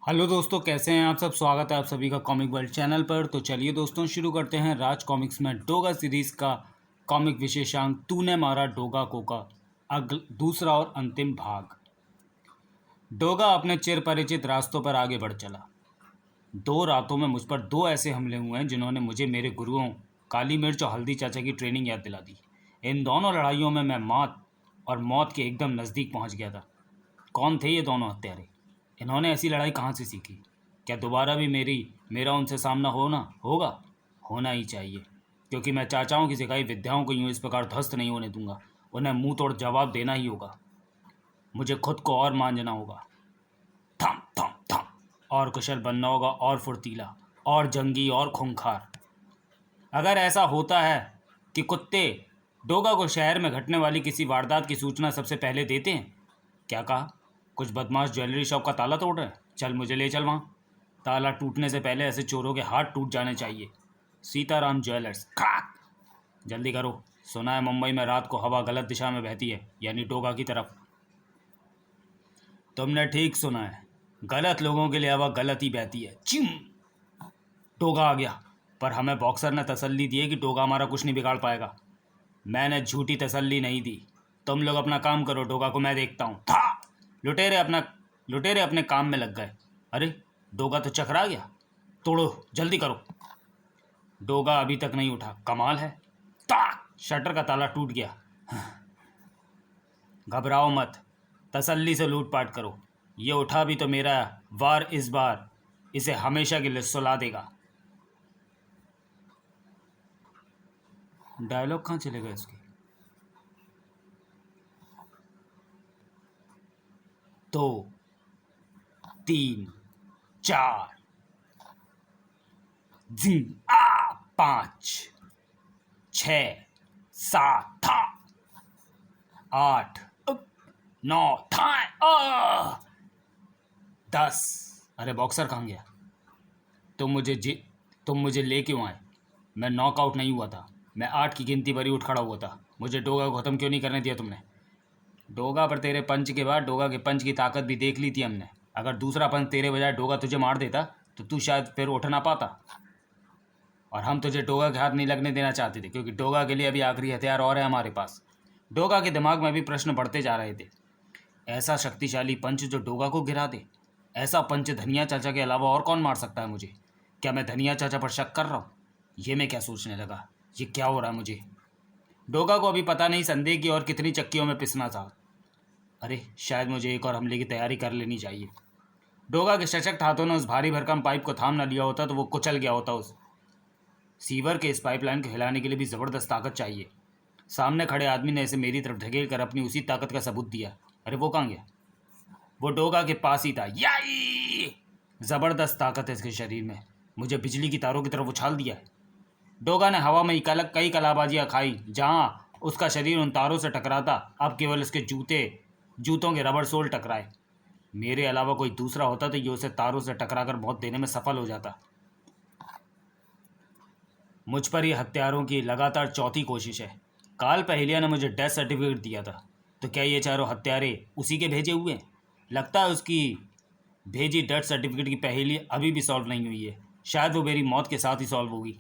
Hello दोस्तों, कैसे हैं आप सब। स्वागत है आप सभी का कॉमिक वर्ल्ड चैनल पर। तो चलिए दोस्तों, शुरू करते हैं राज कॉमिक्स में डोगा सीरीज़ का कॉमिक विशेषांक तूने मारा डोगा को का दूसरा और अंतिम भाग। डोगा अपने चिर परिचित रास्तों पर आगे बढ़ चला। 2 रातों में मुझ पर 2 ऐसे हमले हुए हैं जिन्होंने मुझे मेरे गुरुओं काली मिर्च और हल्दी चाचा की ट्रेनिंग याद दिला दी। इन दोनों लड़ाइयों में मैं मौत के एकदम नज़दीक पहुंच गया था। कौन थे ये दोनों हत्यारे? इन्होंने ऐसी लड़ाई कहाँ से सीखी? क्या दोबारा भी मेरा उनसे सामना होना ही चाहिए, क्योंकि मैं चाचाओं की सिखाई विद्याओं को यूं इस प्रकार ध्वस्त नहीं होने दूंगा। उन्हें मुंह तोड़ जवाब देना ही होगा। मुझे खुद को और मांझना होगा। थम थम थम। और कुशल बनना होगा, और फुर्तीला, और जंगी, और खूंखार। अगर ऐसा होता है कि कुत्ते डोगा को शहर में घटने वाली किसी वारदात की सूचना सबसे पहले देते हैं। क्या कहा? कुछ बदमाश ज्वेलरी शॉप का ताला तोड़ रहे हैं। चल, मुझे ले चल वहाँ। ताला टूटने से पहले ऐसे चोरों के हाथ टूट जाने चाहिए। सीताराम ज्वेलर्स। खाक। जल्दी करो। सुना है मुंबई में रात को हवा गलत दिशा में बहती है, यानी डोगा की तरफ। तुमने ठीक सुना है। गलत लोगों के लिए हवा गलत ही बहती है। चिम। डोगा आ गया। पर हमें बॉक्सर ने तसल्ली दी है कि डोगा हमारा कुछ नहीं बिगाड़ पाएगा। मैंने झूठी तसल्ली नहीं दी। तुम लोग अपना काम करो, डोगा को मैं देखता हूँ। था। लुटेरे अपने काम में लग गए। अरे, डोगा तो चकरा गया। तोड़ो, जल्दी करो। डोगा अभी तक नहीं उठा। कमाल है। ताक। शटर का ताला टूट गया। घबराओ मत, तसल्ली से लूटपाट करो। ये उठा भी तो मेरा वार इस बार इसे हमेशा के लिए सुला देगा। डायलॉग कहाँ चले गए इसके? 2, 3, 4, जिंग आ 5, 6, 7 था, 8, 9 था, 10। अरे, बॉक्सर कहाँ गया? तुम मुझे तुम मुझे ले क्यों आए? मैं नॉकआउट नहीं हुआ था। मैं 8 की गिनती पर ही उठ खड़ा हुआ था। मुझे डोगा को खत्म क्यों नहीं करने दिया तुमने? डोगा पर तेरे पंच के बाद डोगा के पंच की ताकत भी देख ली थी हमने। अगर दूसरा पंच तेरे बजाय डोगा तुझे मार देता तो तू शायद फिर उठ ना पाता। और हम तुझे डोगा के हाथ नहीं लगने देना चाहते थे, क्योंकि डोगा के लिए अभी आखिरी हथियार और है हमारे पास। डोगा के दिमाग में भी प्रश्न बढ़ते जा रहे थे। ऐसा शक्तिशाली पंच जो डोगा को गिरा दे। ऐसा पंच धनिया चाचा के अलावा और कौन मार सकता है मुझे? क्या मैं धनिया चाचा पर शक कर रहा हूँ? ये मैं क्या सोचने लगा? ये क्या हो रहा है मुझे? डोगा को अभी पता नहीं संदेह की और कितनी चक्कियों में पिसना था। अरे, शायद मुझे एक और हमले की तैयारी कर लेनी चाहिए। डोगा के सशक्त हाथों ने उस भारी भरकम पाइप को थाम न लिया होता तो वो कुचल गया होता। उस सीवर के इस पाइपलाइन को हिलाने के लिए भी ज़बरदस्त ताकत चाहिए। सामने खड़े आदमी ने इसे मेरी तरफ ढकेल कर अपनी उसी ताकत का सबूत दिया। अरे, वो कहाँ गया? वो डोगा के पास ही था। याई! ज़बरदस्त ताकत है इसके शरीर में। मुझे बिजली की तारों की तरफ उछाल दिया है। डोगा ने हवा में कई कलाबाजियाँ खाई। जहाँ उसका शरीर उन तारों से टकराता, अब केवल उसके जूतों के रबड़ सोल टकराए। मेरे अलावा कोई दूसरा होता तो ये उसे तारों से टकराकर मौत देने में सफल हो जाता। मुझ पर ये हत्यारों की लगातार चौथी कोशिश है। काल पहलिया ने मुझे डेथ सर्टिफिकेट दिया था, तो क्या ये चारों हत्यारे उसी के भेजे हुए हैं? लगता है उसकी भेजी डेथ सर्टिफिकेट की पहेली अभी भी सॉल्व नहीं हुई है। शायद वो मेरी मौत के साथ ही सॉल्व होगी।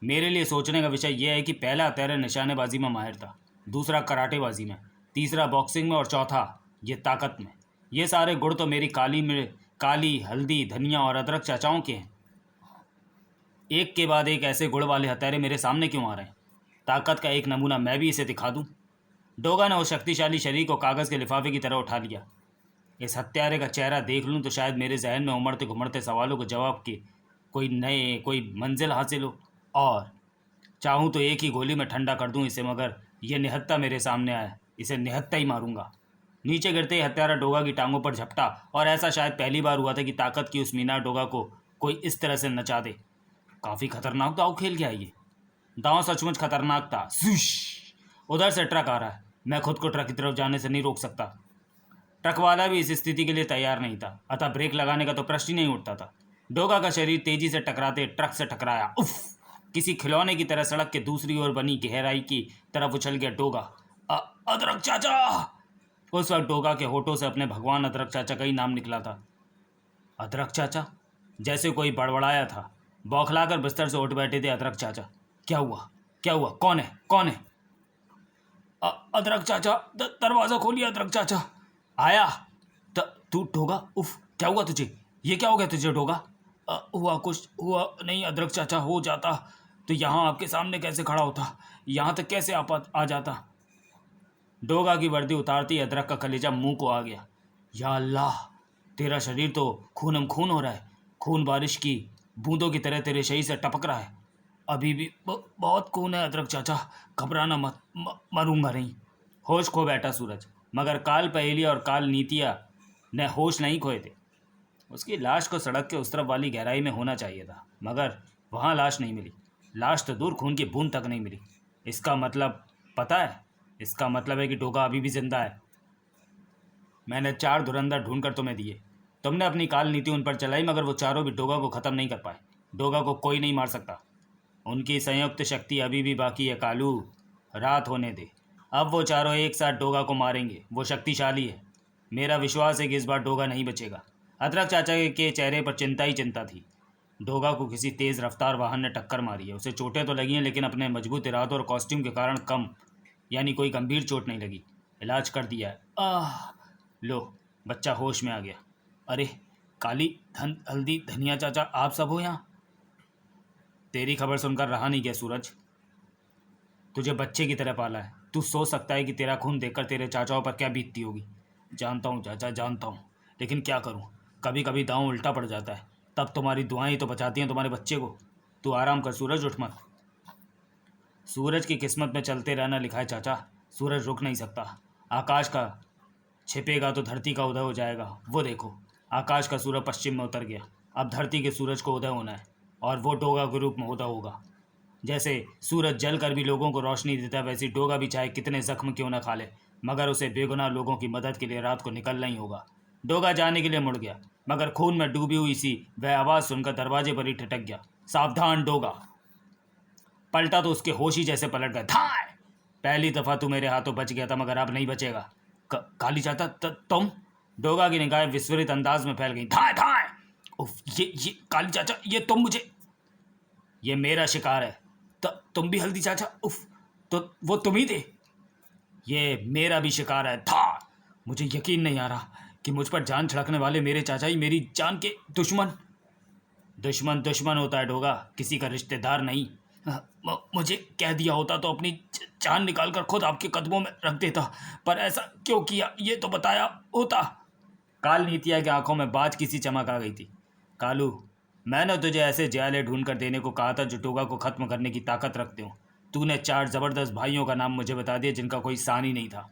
मेरे लिए सोचने का विषय यह है कि पहला हत्यारा निशानेबाजी में माहिर था, दूसरा कराटेबाजी में, तीसरा बॉक्सिंग में, और चौथा ये ताकत में। ये सारे गुण तो मेरी काली हल्दी धनिया और अदरक चाचाओं के हैं। एक के बाद एक ऐसे गुण वाले हत्यारे मेरे सामने क्यों आ रहे हैं? ताकत का एक नमूना मैं भी इसे दिखा दूं। डोगा ने उस शक्तिशाली शरीर को कागज़ के लिफाफे की तरह उठा लिया। इस हत्यारे का चेहरा देख लूं तो शायद मेरे जहन में उमड़ते घुमड़ते सवालों को जवाब के कोई मंजिल हासिल हो। और चाहूँ तो एक ही गोली में ठंडा कर दूं इसे, मगर यह निहत्था मेरे सामने आया, इसे निहत्था ही मारूंगा। नीचे गिरते ही हत्यारा डोगा की टांगों पर झपटा, और ऐसा शायद पहली बार हुआ था कि ताकत की उस मीनार डोगा को कोई इस तरह से नचा दे। काफ़ी खतरनाक दाव खेल गया ये। दांव सचमुच खतरनाक था। स्विश! उधर से ट्रक आ रहा है। मैं खुद को ट्रक की तरफ जाने से नहीं रोक सकता। ट्रक वाला भी इस स्थिति के लिए तैयार नहीं था, अतः ब्रेक लगाने का तो प्रश्न ही नहीं उठता था। डोगा का शरीर तेजी से टकराते ट्रक से टकराया। उफ! किसी खिलौने की तरह सड़क के दूसरी ओर बनी गहराई की तरफ उछल गया डोगा। अदरक चाचा! उस वक्त डोगा के होठों से अपने भगवान अदरक चाचा का ही नाम निकला था। अदरक चाचा? जैसे कोई बड़बड़ाया था। बौखलाकर बिस्तर से उठ बैठे थे अदरक चाचा। क्या हुआ? क्या हुआ? कौन है? कौन है? अदरक चाचा, दरवाज़ा खोलिए अदरक चाचा। आया? तू डोगा? उफ, क्या हुआ तुझे? ये क्या हो गया तुझे डोगा? हुआ कुछ हुआ नहीं अदरक चाचा। हो जाता तो यहाँ आपके सामने कैसे खड़ा होता? यहाँ तक कैसे आ जाता? डोगा की वर्दी उतारती अदरक का कलेजा मुंह को आ गया। या अल्लाह, तेरा शरीर तो खूनम खून हो रहा है। खून बारिश की बूंदों की तरह तेरे शरीर से टपक रहा है। अभी भी बहुत खून है अदरक चाचा। घबराना मत, मरूंगा नहीं। होश खो बैठा सूरज, मगर काल पहेली और काल नीतिया ने होश नहीं खोए थे। उसकी लाश को सड़क के उस तरफ वाली गहराई में होना चाहिए था, मगर वहाँ लाश नहीं मिली। लाश तो दूर, खून की बूंद तक नहीं मिली। इसका मतलब पता है? इसका मतलब है कि डोगा अभी भी जिंदा है। मैंने 4 धुरंधर ढूंढ कर तुम्हें दिए। तुमने अपनी काल नीति उन पर चलाई, मगर वो चारों भी डोगा को ख़त्म नहीं कर पाए। डोगा को कोई नहीं मार सकता। उनकी संयुक्त शक्ति अभी भी बाकी है कालू। रात होने दे, अब वो चारों एक साथ डोगा को मारेंगे। वो शक्तिशाली है। मेरा विश्वास है कि इस बार डोगा नहीं बचेगा। अदरक चाचा के चेहरे पर चिंता ही चिंता थी। डोगा को किसी तेज़ रफ्तार वाहन ने टक्कर मारी है। उसे चोटें तो लगी हैं, लेकिन अपने मजबूत इरादों और कॉस्ट्यूम के कारण कम, यानी कोई गंभीर चोट नहीं लगी। इलाज कर दिया है। लो, बच्चा होश में आ गया। अरे काली हल्दी धनिया चाचा, आप सब हो यहाँ? तेरी खबर सुनकर रहा नहीं गया सूरज। तुझे बच्चे की तरह पाला है। तू सोच सकता है कि तेरा खून देखकर तेरे चाचाओं पर क्या बीतती होगी। जानता हूँ चाचा, जानता हूँ, लेकिन क्या करूँ, कभी कभी दांव उल्टा पड़ जाता है। तब तुम्हारी दुआएं ही तो बचाती हैं तुम्हारे बच्चे को। तू आराम कर सूरज, उठ मत। सूरज की किस्मत में चलते रहना लिखा है चाचा। सूरज रुक नहीं सकता। आकाश का छिपेगा तो धरती का उदय हो जाएगा। वो देखो, आकाश का सूरज पश्चिम में उतर गया। अब धरती के सूरज को उदय होना है, और वो डोगा के रूप में उदय होगा। जैसे सूरज जल कर भी लोगों को रोशनी देता है, वैसे डोगा भी चाहे कितने जख्म क्यों न खा ले, मगर उसे बेगुनाह लोगों की मदद के लिए रात को निकलना ही होगा। डोगा जाने के लिए मुड़ गया, मगर खून में डूबी हुई सी वह आवाज़ सुनकर दरवाजे पर ही ठिठक गया। सावधान डोगा। पलटा तो उसके होश ही जैसे पलट गए। धाय! पहली दफ़ा तू मेरे हाथों बच गया था, मगर अब नहीं बचेगा। काली चाचा, तुम? डोगा की निगाहें विस्फोरित अंदाज में फैल गई। धाय धाय! उफ, ये काली चाचा, ये तुम मुझे? ये मेरा शिकार है। तुम भी हल्दी चाचा? उफ, तो वो तुम ही थे? ये मेरा भी शिकार है। था, मुझे यकीन नहीं आ रहा कि मुझ पर जान छिड़कने वाले मेरे चाचा ही मेरी जान के दुश्मन। दुश्मन दुश्मन होता है डोगा, किसी का रिश्तेदार नहीं। मुझे कह दिया होता तो अपनी जान निकाल कर खुद आपके कदमों में रख देता, पर ऐसा क्यों किया ये तो बताया होता। काल नीतिया की आंखों में बाज की सी चमक आ गई थी। कालू, मैंने तुझे ऐसे जयाले ढूंढ कर देने को कहा था जो डोगा को ख़त्म करने की ताकत रखते हो। तूने 4 ज़बरदस्त भाइयों का नाम मुझे बता दिया जिनका कोई सानी नहीं था,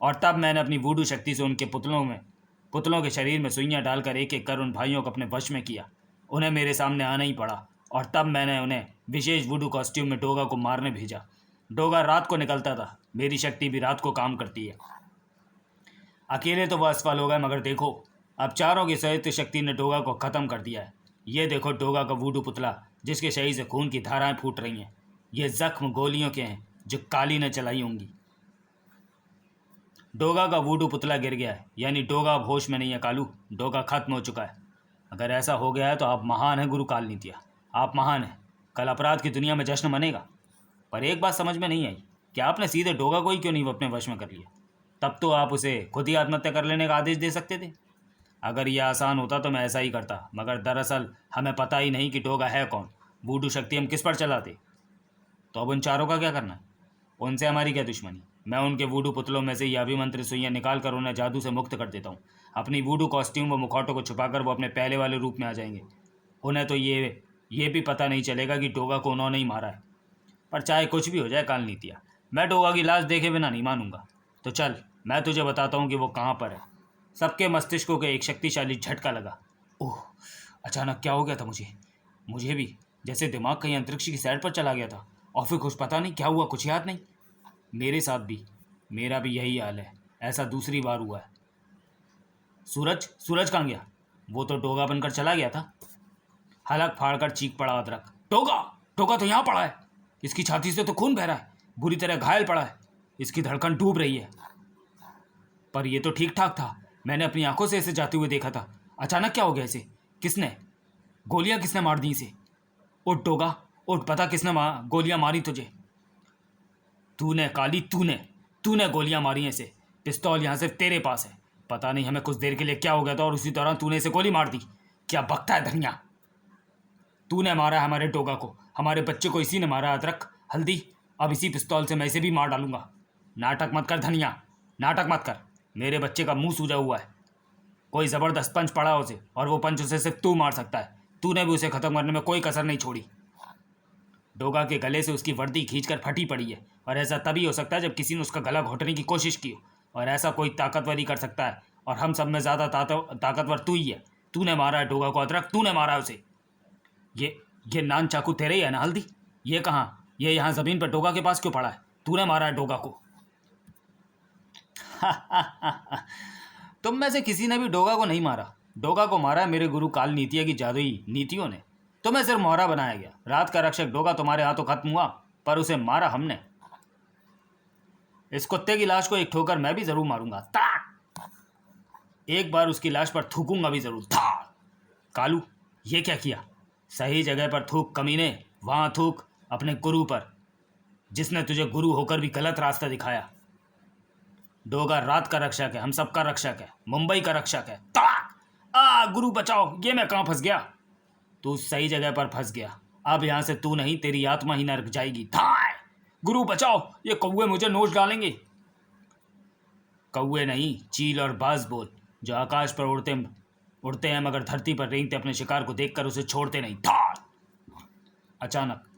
और तब मैंने अपनी वूडू शक्ति से उनके पुतलों के शरीर में सुइयाँ डालकर एक एक कर उन भाइयों को अपने वश में किया। उन्हें मेरे सामने आना ही पड़ा, और तब मैंने उन्हें विशेष वुडू कॉस्ट्यूम में डोगा को मारने भेजा। डोगा रात को निकलता था, मेरी शक्ति भी रात को काम करती है। अकेले तो वह असफल हो गए, मगर देखो, अब चारों की संयुक्त शक्ति ने डोगा को ख़त्म कर दिया है। ये देखो डोगा का वुडू पुतला, जिसके शरीर से खून की धाराएं फूट रही हैं। ये जख्म गोलियों के हैं जो काली ने चलाई होंगी। डोगा का वुडू पुतला गिर गया है, यानी डोगा अब होश में नहीं है कालू। डोगा खत्म हो चुका है। अगर ऐसा हो गया है तो आप महान हैं गुरु काल नीतिया, आप महान हैं। कल अपराध की दुनिया में जश्न मनेगा। पर एक बात समझ में नहीं आई कि आपने सीधे डोगा को ही क्यों नहीं अपने वश में कर लिया? तब तो आप उसे खुद ही आत्महत्या कर लेने का आदेश दे सकते थे। अगर यह आसान होता तो मैं ऐसा ही करता, मगर दरअसल हमें पता ही नहीं कि डोगा है कौन, वुडू शक्ति हम किस पर चलाते। तो अब उन चारों का क्या करना है? उनसे हमारी क्या दुश्मनी? मैं उनके वुडू पुतलों में से ये अभिमंत्रित सुइयाँ निकाल कर उन्हें जादू से मुक्त कर देता हूँ। अपनी वुडू कॉस्ट्यूम व मुखौटों को छुपाकर वो अपने पहले वाले रूप में आ जाएंगे। उन्हें तो ये भी पता नहीं चलेगा कि डोगा को उन्होंने ही मारा है। पर चाहे कुछ भी हो जाए काल नीतिया, मैं डोगा की लाश देखे बिना नहीं मानूंगा। तो चल, मैं तुझे बताता हूँ कि वो कहाँ पर है। सबके मस्तिष्कों के एक शक्तिशाली झटका लगा। ओह, अचानक क्या हो गया था मुझे भी जैसे दिमाग कहीं अंतरिक्ष की सैर पर चला गया था, और फिर कुछ पता नहीं क्या हुआ, कुछ याद नहीं। मेरे साथ भी, मेरा भी यही हाल है। ऐसा दूसरी बार हुआ है। सूरज कहाँ गया? वो तो डोगा बनकर चला गया था। हलक फाड़कर चीख पड़ा अदरक। डोगा तो यहाँ पड़ा है। इसकी छाती से तो खून बह रहा है, बुरी तरह घायल पड़ा है। इसकी धड़कन डूब रही है। पर ये तो ठीक ठाक था, मैंने अपनी आंखों से इसे जाते हुए देखा था। अचानक क्या हो गया इसे? किसने गोलियां किसने मार दी इसे? उठ डोगा, उठ, पता किसने गोलियां मारी तुझे? तूने काली, तूने तूने गोलियां मारी हैं इसे। पिस्तौल यहाँ सिर्फ तेरे पास है। पता नहीं हमें कुछ देर के लिए क्या हो गया था और उसी दौरान तूने इसे गोली मार दी। क्या बकता है धनिया? तूने मारा है हमारे डोगा को, हमारे बच्चे को इसी ने मारा। अदरक, हल्दी, अब इसी पिस्तौल से मैं इसे भी मार डालूंगा। नाटक मत कर धनिया, नाटक मत कर। मेरे बच्चे का मुंह सूजा हुआ है, कोई ज़बरदस्त पंच पड़ा उसे, और वो पंच उसे सिर्फ तू मार सकता है। तूने भी उसे ख़त्म करने में कोई कसर नहीं छोड़ी। डोगा के गले से उसकी वर्दी खींचकर फटी पड़ी है, और ऐसा तभी हो सकता है जब किसी ने उसका गला घोटने की कोशिश की हो, और ऐसा कोई ताकतवर ही कर सकता है, और हम सब में ज़्यादा ताकतवर तू ही है। तूने मारा है डोगा को अदरक, तूने मारा है उसे। ये नान चाकू तेरे ही है ना हल्दी? ये कहाँ, ये यहाँ ज़मीन पर डोगा के पास क्यों पड़ा है? तूने मारा है डोगा को। तुम में से किसी ने भी डोगा को नहीं मारा। डोगा को मारा है मेरे गुरु काल नीतिया की जादुई नीतियों ने। तुम्हें सिर्फ मोहरा बनाया गया। रात का रक्षक डोगा तुम्हारे हाथों खत्म हुआ, पर उसे मारा हमने। इस कुत्ते की लाश को एक ठोकर मैं भी जरूर मारूंगा। एक बार उसकी लाश पर थूकूंगा भी जरूर। कालू, ये क्या किया? सही जगह पर थूक कमीने, वहां थूक अपने गुरु पर, जिसने तुझे गुरु होकर भी गलत रास्ता दिखाया। डोगा रात का रक्षक है, हम सबका रक्षक है, मुंबई का रक्षक है। गुरु बचाओ, ये मैं कहाँ फंस गया? तू सही जगह पर फंस गया। अब यहां से तू नहीं, तेरी आत्मा ही नरक जाएगी। गुरु बचाओ, ये कौवे मुझे नोच डालेंगे। कौवे नहीं, चील और बाज बोल, जो आकाश पर उड़ते हैं मगर धरती पर रेंगते अपने शिकार को देखकर उसे छोड़ते नहीं। अचानक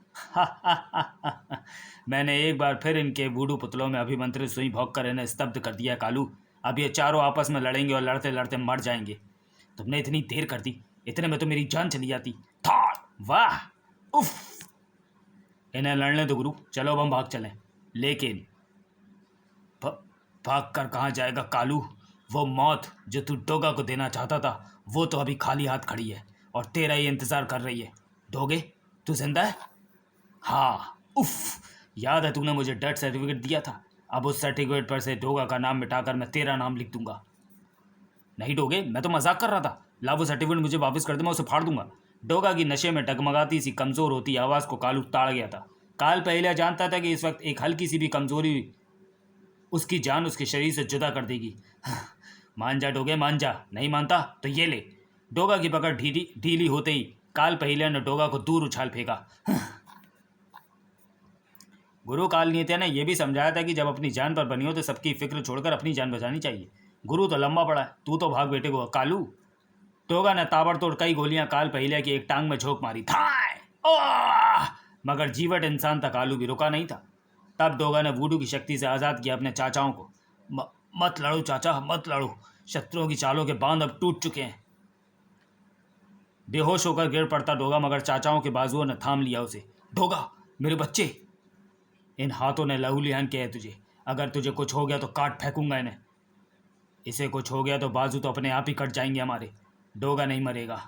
मैंने एक बार फिर इनके बूढ़ू पुतलों में अभिमंत्रित सुई भोंक कर इन्हें स्तब्ध कर दिया। कालू, अब ये चारों आपस में लड़ेंगे और लड़ते लड़ते मर जाएंगे। तुमने इतनी देर कर दी, इतने में तो मेरी जान चली जाती। वाह, उफ। इन्हें लड़ने दो गुरु, चलो अब हम भाग चलें। लेकिन भाग कर कहाँ जाएगा कालू? वो मौत जो तू डोगा को देना चाहता था, वो तो अभी खाली हाथ खड़ी है और तेरा ही इंतजार कर रही है। डोगे, तू जिंदा है? हाँ, उफ। याद है तूने मुझे डेथ सर्टिफिकेट दिया था? अब उस सर्टिफिकेट पर से डोगा का नाम मिटाकर मैं तेरा नाम लिख दूंगा। नहीं डोगे, मैं तो मजाक कर रहा था। ला वो सर्टिफिकेट मुझे वापस कर दे, मैं उसे फाड़ दूंगा। डोगा की नशे में डगमगाती सी कमजोर होती आवाज़ को कालू ताड़ गया था। काल पहले जानता था कि इस वक्त एक हल्की सी भी कमजोरी उसकी जान उसके शरीर से जुदा कर देगी। मान जा डोगे, मान जा। नहीं मानता तो ये ले। डोगा की पकड़ ढीली होते ही काल पहले ने डोगा को दूर उछाल फेंका। गुरु काल नीतिया ने यह भी समझाया था कि जब अपनी जान पर बनी हो तो सबकी फिक्र छोड़कर अपनी जान बचानी चाहिए। गुरु तो लंबा पड़ा है, तू तो भाग बेटे को। कालू, डोगा ने ताबड़तोड़ कई गोलियां काल पहिलिया की एक टांग में झोंक मारी। मगर जीवट इंसान था, कालू भी रुका नहीं था। तब डोगा ने वूडू की शक्ति से आज़ाद किया अपने चाचाओं को। मत लड़ो चाचा, मत लड़ो। शत्रुओं की चालों के बांध अब टूट चुके हैं। बेहोश होकर गिर पड़ता डोगा, मगर चाचाओं के बाजुओं ने थाम लिया उसे। डोगा, मेरे बच्चे। इन हाथों ने लहूलिहान किया है तुझे। अगर तुझे कुछ हो गया तो काट फेंकूंगा इन्हें। इसे कुछ हो गया तो बाजू तो अपने आप ही कट जाएंगे हमारे। डोगा नहीं मरेगा,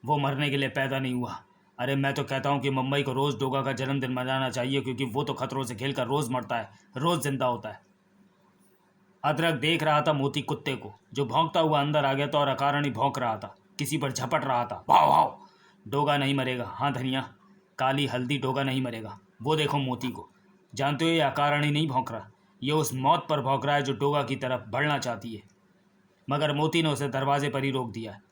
वो मरने के लिए पैदा नहीं हुआ। अरे मैं तो कहता हूँ कि मुंबई को रोज़ डोगा का जन्मदिन मनाना चाहिए, क्योंकि वो तो खतरों से खेलकर रोज़ मरता है, रोज़ जिंदा होता है। अदरक देख रहा था मोती कुत्ते को, जो भौंकता हुआ अंदर आ गया था और अकारण ही भौंक रहा था, किसी पर झपट रहा था। वाह वाह, डोगा नहीं मरेगा। हाँ धनिया, काली हल्दी, डोगा नहीं मरेगा। वो देखो मोती को, जानते हो ये अकारण ही नहीं भौंक रहा, ये उस मौत पर भौंक रहा है जो डोगा की तरफ बढ़ना चाहती है। मगर मोती ने उसे दरवाजे पर ही रोक दिया है।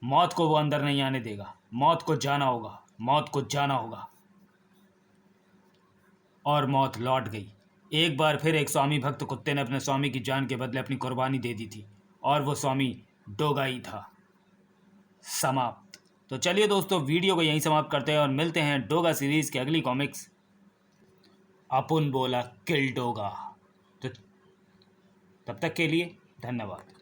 मौत को वो अंदर नहीं आने देगा। मौत को जाना होगा, मौत को जाना होगा। और मौत लौट गई। एक बार फिर एक स्वामी भक्त कुत्ते ने अपने स्वामी की जान के बदले अपनी कुर्बानी दे दी थी, और वो स्वामी डोगा ही था। समाप्त। तो चलिए दोस्तों, वीडियो को यहीं समाप्त करते हैं और मिलते हैं डोगा सीरीज़ के अगली कॉमिक्स अपुन बोला किल डोगा। तो तब तक के लिए धन्यवाद।